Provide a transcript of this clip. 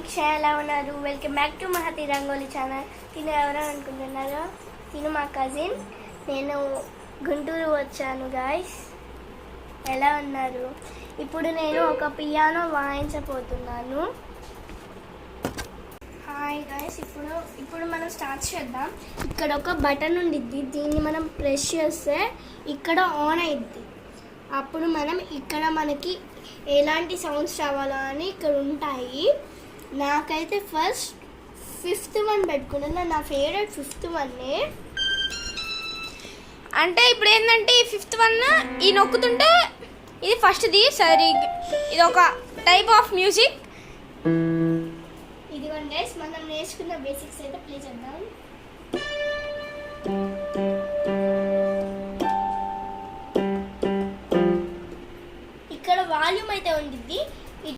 దీక్ష ఎలా ఉన్నారు? Welcome back to Mahathi Rangoli channel. తిను ఎవరో అనుకుంటున్నారో, తిను మా కజిన్. నేను గుంటూరు వచ్చాను గాయస్. ఎలా ఉన్నారు? ఇప్పుడు నేను ఒక పియానో వాయించబోతున్నాను. హాయ్ గాయస్, ఇప్పుడు మనం స్టార్ట్ చేద్దాం. ఇక్కడ ఒక బటన్ ఉండిద్ది, దీన్ని మనం ప్రెస్ చేస్తే ఇక్కడ ఆన్ అయ్యిద్ది. అప్పుడు మనం ఇక్కడ మనకి ఎలాంటి సౌండ్స్ రావాలో అని ఇక్కడ ఉంటాయి. నాకైతే ఫస్ట్ 5th వన్ పెట్టుకున్నాను. నా ఫేవరెట్ 5th వన్నే. అంటే ఇప్పుడు ఏంటంటే ఈ 5th వన్ ఈ నొక్కుతుంటే ఇది ఫస్ట్ది. సరే, ఇది ఒక టైప్ ఆఫ్ మ్యూజిక్. ఇదిగోండి గైస్, మనం నేర్చుకున్న బేసిక్స్ అయితే ప్లే చేద్దాం. ఇక్కడ వాల్యూమ్ అయితే ఉండిద్ది.